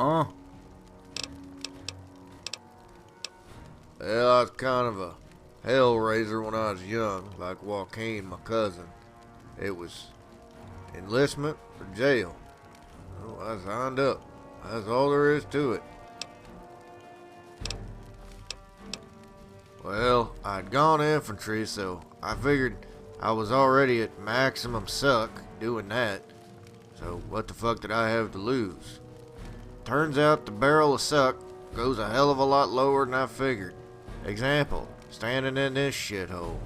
Huh? Well, I was kind of a hellraiser when I was young, like Joaquin, my cousin. It was enlistment or jail. Well, I signed up. That's all there is to it. Well, I'd gone infantry, so I figured I was already at maximum suck doing that. So what the fuck did I have to lose? Turns out the barrel of suck goes a hell of a lot lower than I figured. Example, standing in this shithole.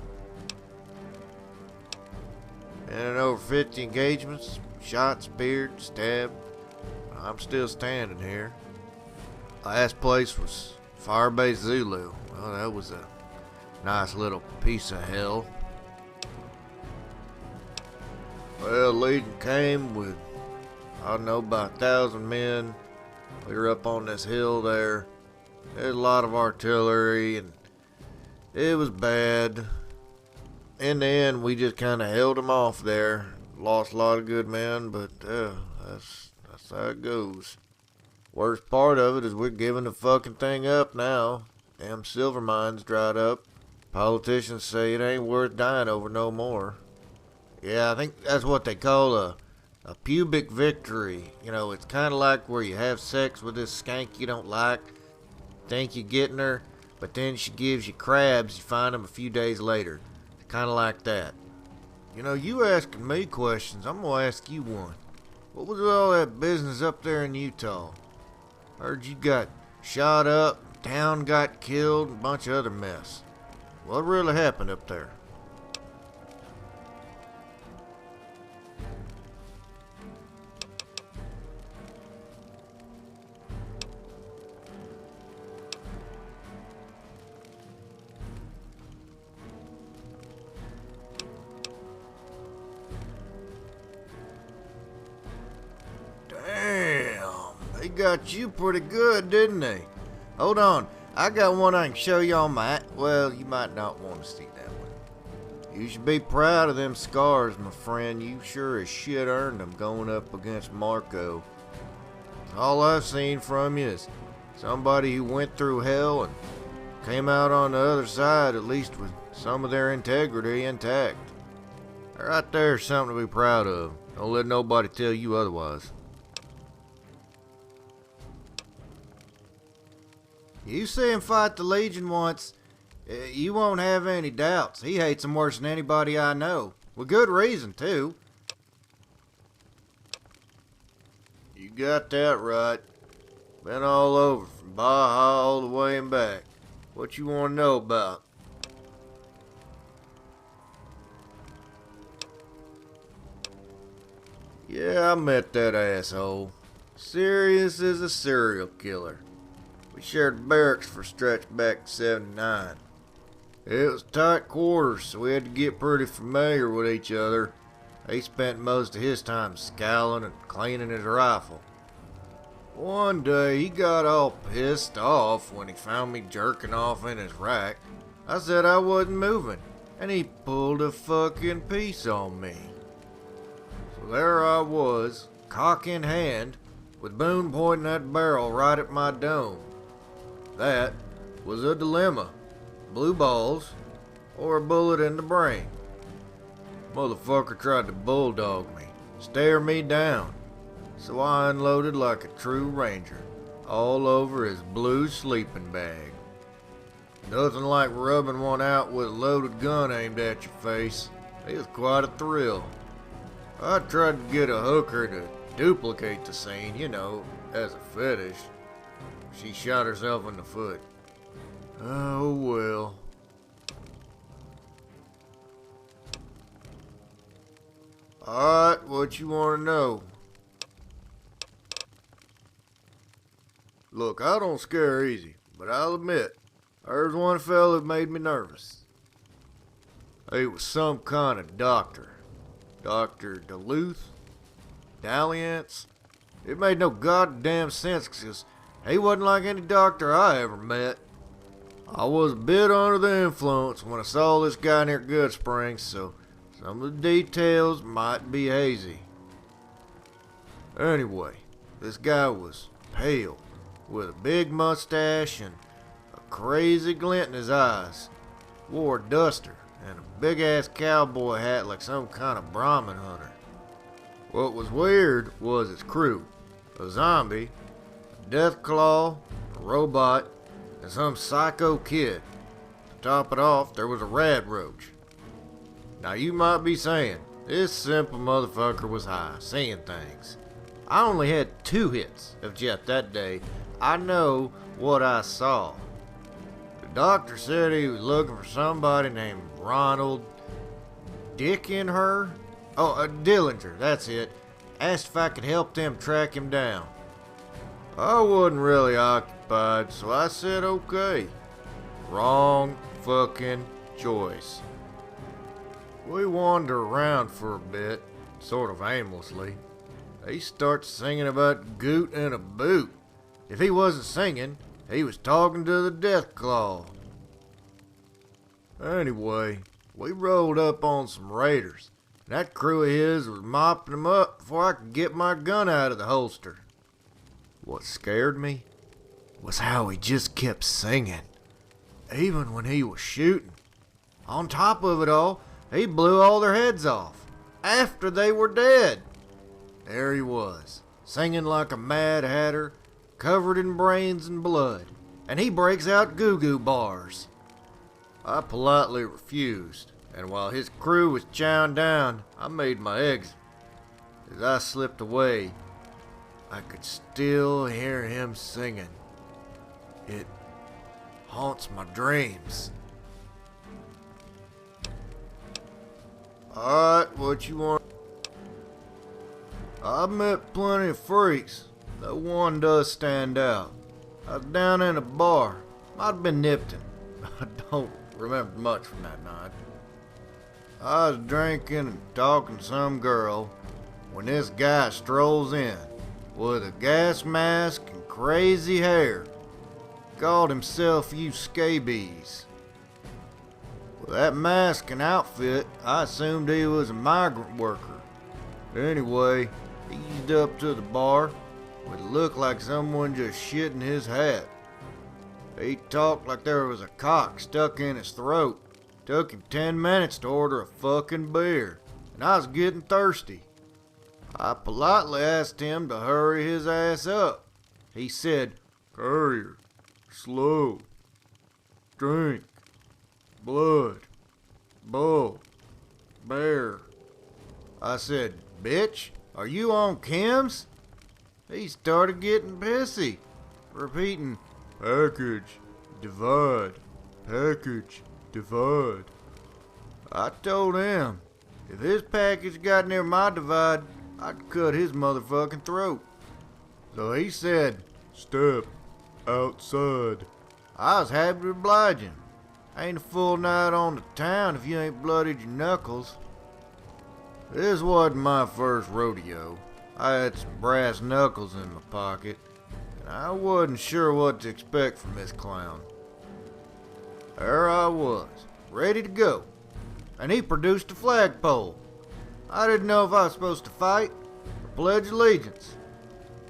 And in over 50 engagements, shot, speared, stabbed. I'm still standing here. Last place was Firebase Zulu. Well, that was a nice little piece of hell. Well, Legion came with, I don't know, about 1,000 men. We were up on this hill there. There's a lot of artillery, and it was bad. In the end, we just kind of held them off there. Lost a lot of good men, but that's how it goes. Worst part of it is we're giving the fucking thing up now. Damn silver mines dried up. Politicians say it ain't worth dying over no more. Yeah, I think that's what they call a pubic victory. You know, it's kind of like where you have sex with this skank you don't like. Think you're getting her, but then she gives you crabs. You find them a few days later. Kind of like that. You know, you asking me questions, I'm gonna ask you one. What was all that business up there in Utah? Heard you got shot up, town got killed, and a bunch of other mess. What really happened up there? They got you pretty good, didn't they? Hold on, I got one I can show you on my... Well, you might not want to see that one. You should be proud of them scars, my friend. You sure as shit earned them going up against Marco. All I've seen from you is somebody who went through hell and came out on the other side, at least with some of their integrity intact. Right there's something to be proud of. Don't let nobody tell you otherwise. You see him fight the Legion once, you won't have any doubts. He hates them worse than anybody I know. With good reason, too. You got that right. Been all over, from Baja all the way and back. What you want to know about? Yeah, I met that asshole. Serious as a serial killer. We shared barracks for a stretch back in '79. It was tight quarters, so we had to get pretty familiar with each other. He spent most of his time scowling and cleaning his rifle. One day, he got all pissed off when he found me jerking off in his rack. I said I wasn't moving, and he pulled a fucking piece on me. So there I was, cock in hand, with Boone pointing that barrel right at my dome. That was a dilemma. Blue balls or a bullet in the brain. Motherfucker tried to bulldog me, stare me down. So I unloaded like a true ranger, all over his blue sleeping bag. Nothing like rubbing one out with a loaded gun aimed at your face. It was quite a thrill. I tried to get a hooker to duplicate the scene, you know, as a fetish. She shot herself in the foot. Oh well. Alright, what you want to know? Look, I don't scare easy, but I'll admit, there's one fella who made me nervous. He was some kind of doctor. Dr. Duluth? Dalliance? It made no goddamn sense, 'cause he wasn't like any doctor I ever met. I was a bit under the influence when I saw this guy near Good Springs, so some of the details might be hazy. Anyway, this guy was pale, with a big mustache and a crazy glint in his eyes. Wore a duster and a big-ass cowboy hat like some kind of Brahmin hunter. What was weird was his crew. A zombie, a deathclaw, a robot, and some psycho kid. To top it off, there was a rad roach. Now you might be saying, this simple motherfucker was high, seeing things. I only had 2 hits of Jeff that day. I know what I saw. The doctor said he was looking for somebody named Ronald Dillinger, that's it. Asked if I could help them track him down. I wasn't really occupied, so I said okay. Wrong fucking choice. We wander around for a bit, sort of aimlessly. He starts singing about Goot and a boot. If he wasn't singing, he was talking to the Deathclaw. Anyway, we rolled up on some raiders. That crew of his was mopping them up before I could get my gun out of the holster. What scared me was how he just kept singing, even when he was shooting. On top of it all, he blew all their heads off, after they were dead. There he was, singing like a Mad Hatter, covered in brains and blood, and he breaks out goo-goo bars. I politely refused, and while his crew was chowing down, I made my exit. As I slipped away, I could still hear him singing. It haunts my dreams. Alright, what you want? I've met plenty of freaks. That one does stand out. I was down in a bar. Might have been Nipton. I don't remember much from that night. I was drinking and talking to some girl when this guy strolls in with a gas mask and crazy hair. Called himself you scabies. With that mask and outfit, I assumed he was a migrant worker. Anyway, he eased up to the bar with it looked like someone just shit in his hat. He talked like there was a cock stuck in his throat. Took him 10 minutes to order a fucking beer, and I was getting thirsty. I politely asked him to hurry his ass up. He said, "Courier, slow, drink, blood, bull, bear." I said, "Bitch, are you on chems?" He started getting pissy, repeating, "Package, divide, package, divide." I told him, if his package got near my divide, I'd cut his motherfucking throat. So he said, "Step outside." I was happy to oblige him. Ain't a full night on the town if you ain't bloodied your knuckles. This wasn't my first rodeo. I had some brass knuckles in my pocket, and I wasn't sure what to expect from this clown. There I was, ready to go, and he produced a flagpole. I didn't know if I was supposed to fight or pledge allegiance.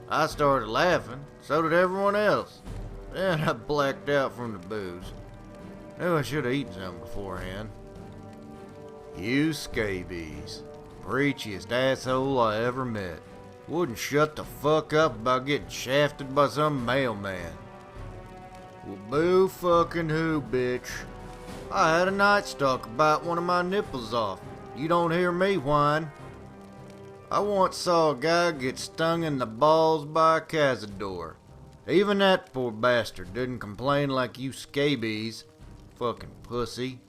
I started laughing, so did everyone else. Then I blacked out from the booze. Knew I should have eaten something beforehand. You scabies. Preachiest asshole I ever met. Wouldn't shut the fuck up about getting shafted by some mailman. Well, boo fucking who, bitch. I had a night stalker bite one of my nipples off. You don't hear me whine. I once saw a guy get stung in the balls by a cazador. Even that poor bastard didn't complain like you scabies. Fucking pussy.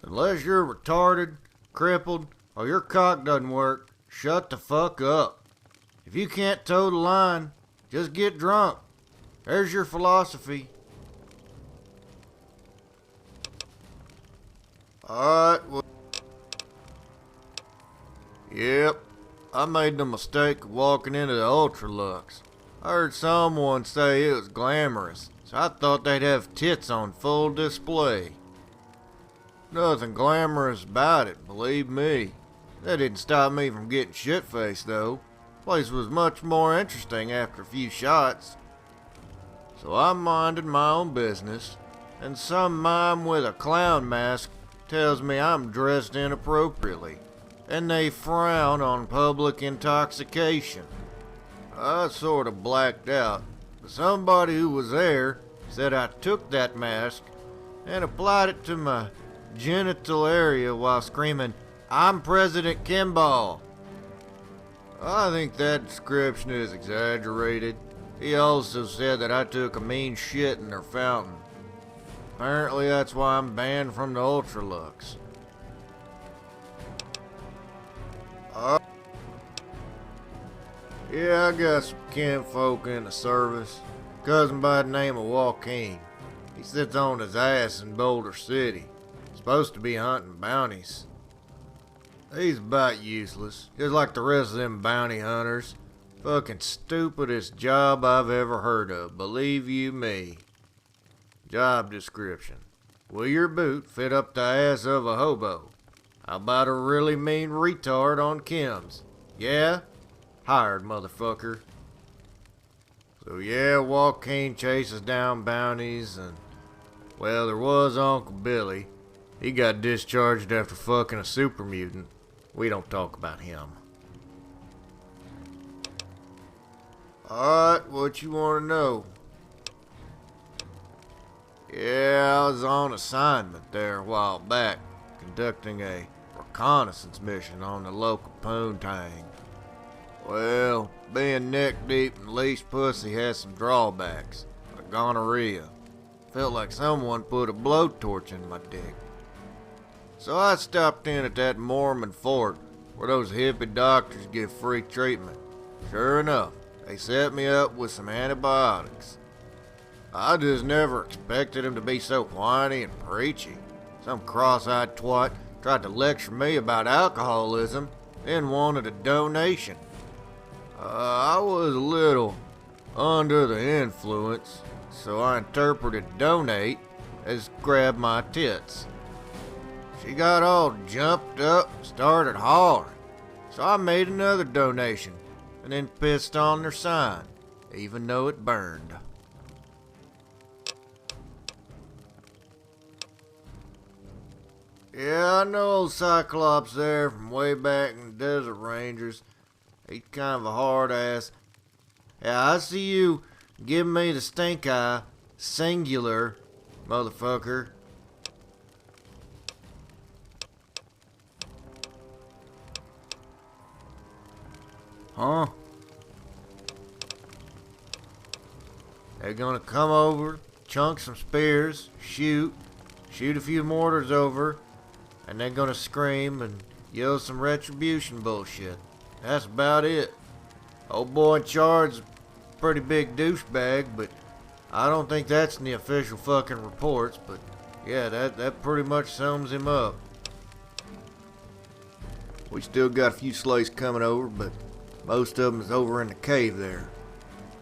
Unless you're retarded, crippled, or your cock doesn't work, shut the fuck up. If you can't toe the line, just get drunk. There's your philosophy. Alright, well. Yep, I made the mistake of walking into the Ultralux. I heard someone say it was glamorous, so I thought they'd have tits on full display. Nothing glamorous about it, believe me. That didn't stop me from getting shit-faced, though. Place was much more interesting after a few shots. So I minded my own business, and some mime with a clown mask tells me I'm dressed inappropriately, and they frown on public intoxication. I sort of blacked out, but somebody who was there said I took that mask and applied it to my genital area while screaming, "I'm President Kimball." I think that description is exaggerated. He also said that I took a mean shit in their fountain. Apparently that's why I'm banned from the Ultralux. Yeah, I got some kinfolk in the service. Cousin by the name of Joaquin. He sits on his ass in Boulder City. Supposed to be hunting bounties. He's about useless, just like the rest of them bounty hunters. Fucking stupidest job I've ever heard of, believe you me. Job description. Will your boot fit up the ass of a hobo? How about a really mean retard on chems? Yeah? Hired, motherfucker. So yeah, Joaquin chases down bounties and, well, there was Uncle Billy. He got discharged after fucking a super mutant. We don't talk about him. Alright, what you want to know? Yeah, I was on assignment there a while back, conducting a reconnaissance mission on the local poontang. Well, being neck deep in leashed pussy has some drawbacks, like gonorrhea. Felt like someone put a blowtorch in my dick. So I stopped in at that Mormon fort where those hippie doctors give free treatment. Sure enough, they set me up with some antibiotics. I just never expected him to be so whiny and preachy. Some cross-eyed twat tried to lecture me about alcoholism, then wanted a donation. I was a little under the influence, so I interpreted donate as grab my tits. She got all jumped up, started hollering, so I made another donation, and then pissed on their sign, even though it burned. Yeah, I know old Cyclops there from way back in the Desert Rangers. He's kind of a hard ass. Yeah, I see you giving me the stink eye, singular, motherfucker. Huh? They're gonna come over, chunk some spears, shoot a few mortars over, and they're gonna scream and yell some retribution bullshit. That's about it. Old boy in charge is a pretty big douchebag, but I don't think that's in the official fucking reports, but yeah, that pretty much sums him up. We still got a few slaves coming over, but most of them is over in the cave there.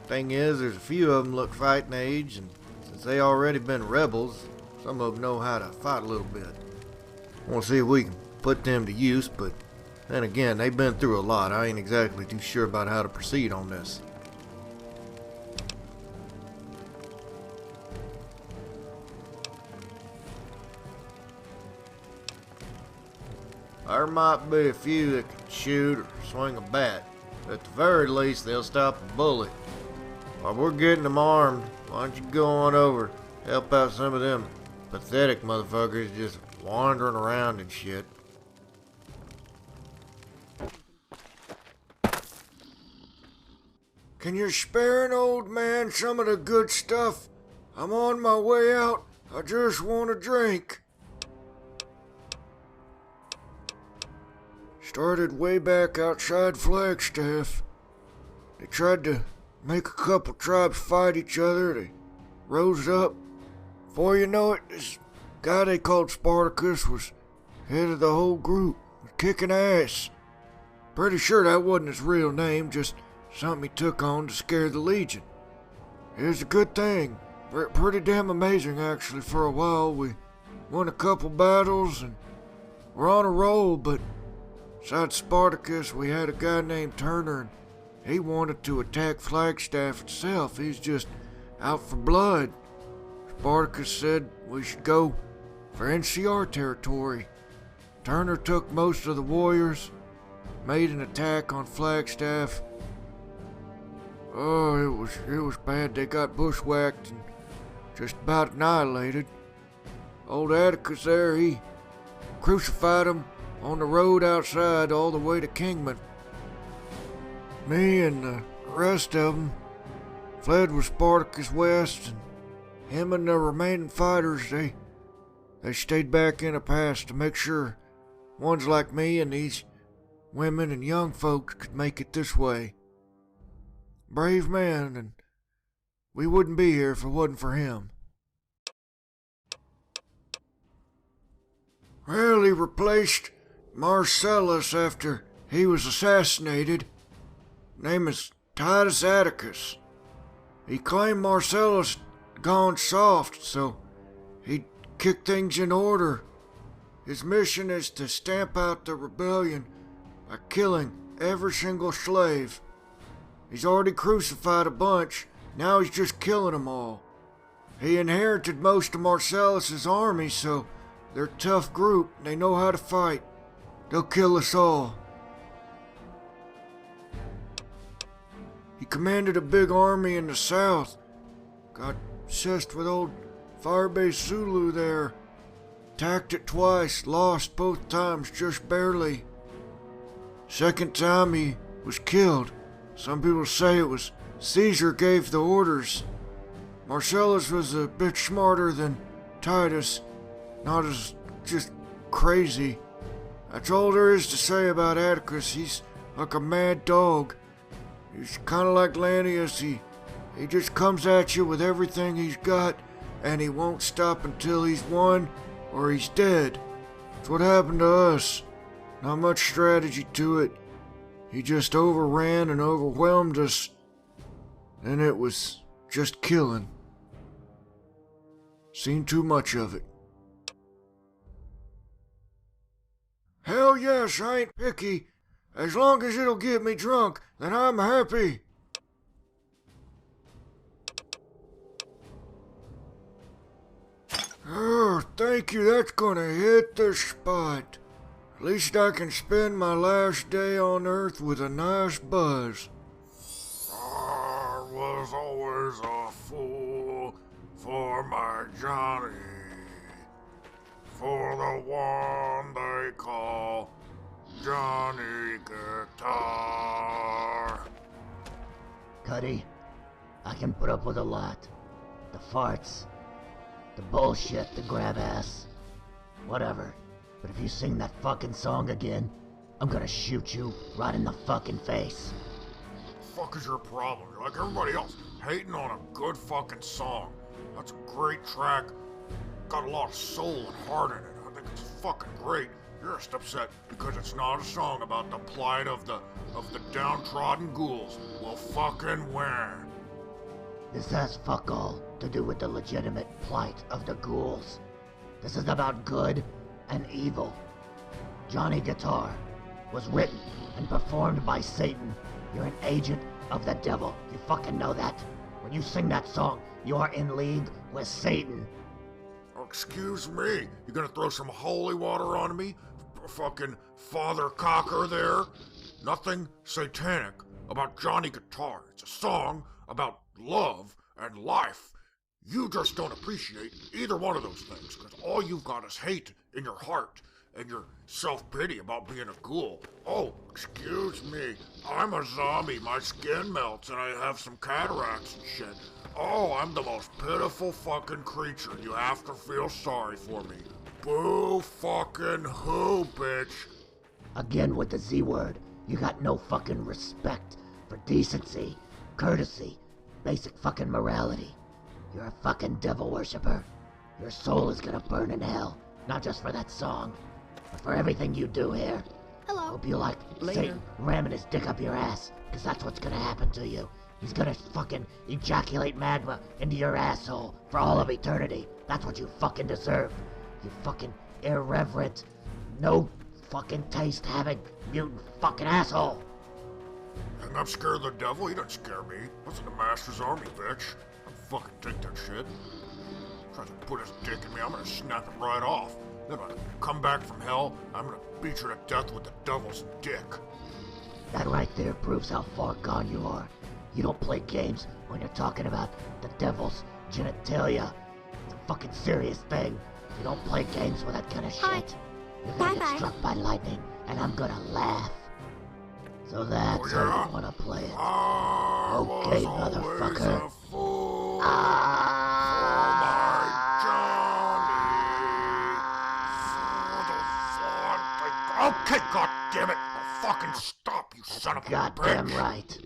Thing is, there's a few of them look fighting age, and since they already been rebels, some of them know how to fight a little bit. Want to see if we can put them to use, but then again, they've been through a lot. I ain't exactly too sure about how to proceed on this. There might be a few that can shoot or swing a bat. At the very least, they'll stop a bullet. While we're getting them armed, why don't you go on over, help out some of them pathetic motherfuckers just wandering around and shit. Can you spare an old man some of the good stuff? I'm on my way out. I just want a drink. Started way back outside Flagstaff. They tried to make a couple tribes fight each other. They rose up. Before you know it, this guy they called Spartacus was head of the whole group, kicking ass. Pretty sure that wasn't his real name, just something he took on to scare the Legion. It was a good thing. Pretty damn amazing, actually. For a while, we won a couple battles and we're on a roll, but besides Spartacus, we had a guy named Turner, and he wanted to attack Flagstaff itself. He's just out for blood. Spartacus said we should go for NCR territory. Turner took most of the warriors, made an attack on Flagstaff. Oh, it was bad. They got bushwhacked and just about annihilated. Old Atticus there, he crucified them on the road outside all the way to Kingman. Me and the rest of them fled with Spartacus west, and him and the remaining fighters, they stayed back in the pass to make sure ones like me and these women and young folks could make it this way. Brave man, and we wouldn't be here if it wasn't for him. Well, he replaced Marcellus after he was assassinated. Name is Titus Atticus. He claimed Marcellus gone soft, so he'd kick things in order. His mission is to stamp out the rebellion by killing every single slave. He's already crucified a bunch, now he's just killing them all. He inherited most of Marcellus's army, so they're a tough group, and they know how to fight. They'll kill us all. He commanded a big army in the south. Got obsessed with old Firebase Zulu there. Attacked it twice, lost both times just barely. Second time he was killed. Some people say it was Caesar gave the orders. Marcellus was a bit smarter than Titus, not as just crazy. That's all there is to say about Atticus. He's like a mad dog. He's kind of like Lanius. He just comes at you with everything he's got, and he won't stop until he's won or he's dead. That's what happened to us. Not much strategy to it. He just overran and overwhelmed us. Then it was just killing. Seen too much of it. Hell yes, I ain't picky. As long as it'll get me drunk, then I'm happy. Oh, thank you, that's gonna hit the spot. At least I can spend my last day on Earth with a nice buzz. I was always a fool for my Johnny, for the one they call Johnny Guitar. Cuddy, I can put up with a lot. The farts, the bullshit, the grab ass, whatever. But if you sing that fucking song again, I'm gonna shoot you right in the fucking face. What the fuck is your problem? You're like everybody else, hating on a good fucking song. That's a great track. Got a lot of soul and heart in it. I think it's fucking great. You're just upset because it's not a song about the plight of the downtrodden ghouls. Well, fucking where? This has fuck all to do with the legitimate plight of the ghouls. This is about good and evil. Johnny Guitar was written and performed by Satan. You're an agent of the devil. You fucking know that? When you sing that song, you are in league with Satan. Oh, excuse me? You gonna throw some holy water on me? Fucking Father Cocker there? Nothing satanic about Johnny Guitar. It's a song about love and life. You just don't appreciate either one of those things, because all you've got is hate in your heart and your self-pity about being a ghoul. Oh, excuse me. I'm a zombie. My skin melts and I have some cataracts and shit. Oh, I'm the most pitiful fucking creature. You have to feel sorry for me. Boo fucking who, bitch? Again with the Z word. You got no fucking respect for decency, courtesy, basic fucking morality. You're a fucking devil worshiper. Your soul is gonna burn in hell. Not just for that song, but for everything you do here. Hello. Hope you like Later. Satan ramming his dick up your ass, because that's what's gonna happen to you. He's gonna fucking ejaculate magma into your asshole for all of eternity. That's what you fucking deserve. You fucking irreverent, no fucking taste having mutant fucking asshole. Think I'm scared of the devil? He doesn't scare me. What's in the Master's army, bitch? I fucking take that shit. Tries to put his dick in me, I'm gonna snap it right off. Then when I come back from hell, I'm gonna beat you to death with the devil's dick. That right there proves how far gone you are. You don't play games when you're talking about the devil's genitalia. It's a fucking serious thing. You don't play games with that kind of Hi. shit. You're gonna get Bye-bye. struck by lightning, and I'm gonna laugh. So that's Oh, yeah? how you wanna play it. I Okay, was always motherfucker. a fool Ah! for my Johnny. Okay, goddammit! I'll fucking stop, you son of a Goddamn bitch! right.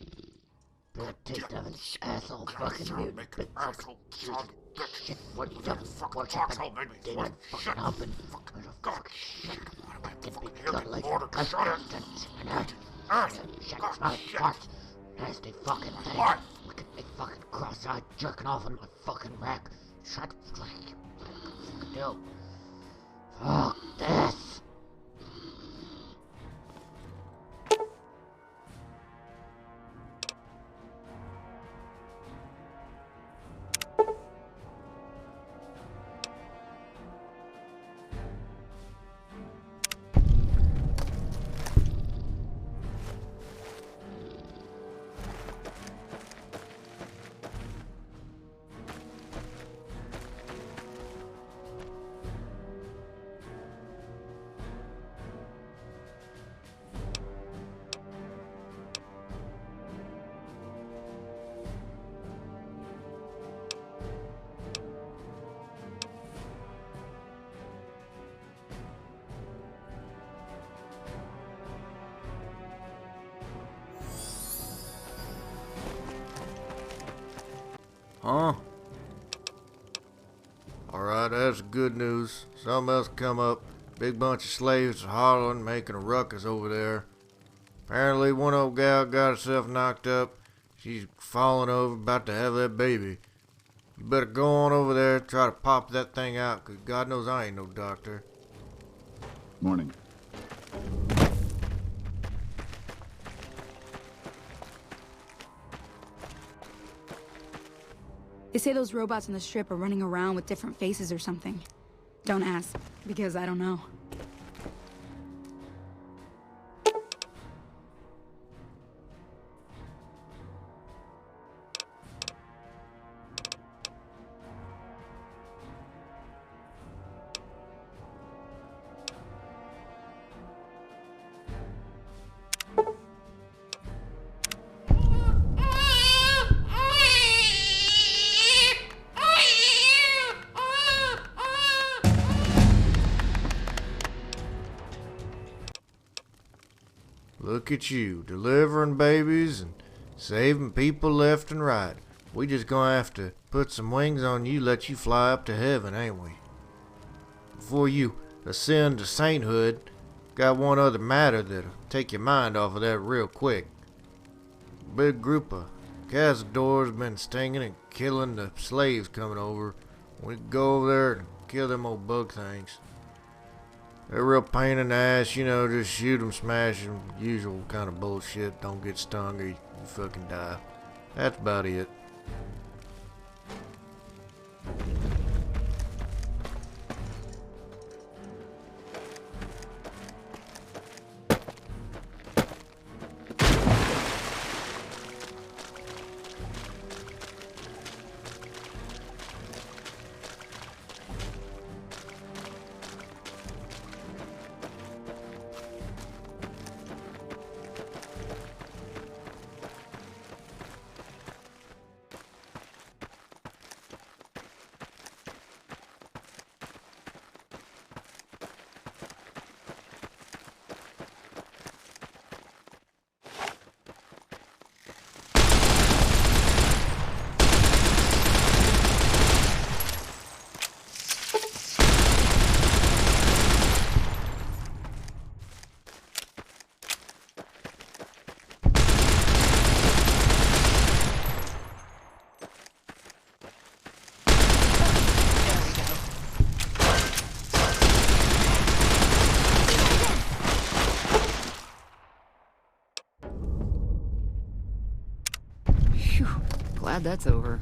Better take that asshole fucking mute. Make an asshole sound, bitch. Shit, what the Fucking fuck asshole, happened? man. They were fucking humping. God, Shit. Fucking fucking be hear good me, like Lord, a shut it. Shut my farts. Nasty fucking thing. What? Look at me fucking cross-eyed jerking off on my fucking rack. Shut fucking do. Fuck this. Huh? Alright, that's good news. Something else come up. Big bunch of slaves hollering, making a ruckus over there. Apparently one old gal got herself knocked up. She's falling over, about to have that baby. You better go on over there, try to pop that thing out, 'cause God knows I ain't no doctor. Morning. They say those robots on the strip are running around with different faces or something. Don't ask, because I don't know. Look at you, delivering babies and saving people left and right. We just gonna have to put some wings on you, let you fly up to heaven, ain't we? Before you ascend to sainthood, got one other matter that'll take your mind off of that real quick. A big group of cazadors been stinging and killing the slaves coming over. We can go over there and kill them old bug things. They're a real pain in the ass, you know, just shoot them, smash them, usual kind of bullshit. Don't get stung or you fucking die. That's about it. Phew, glad that's over.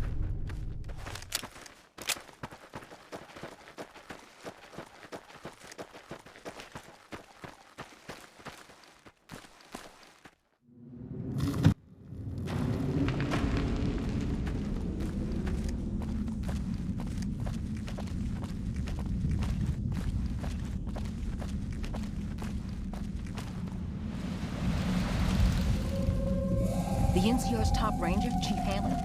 The NCR's top ranger, Chief Hammond,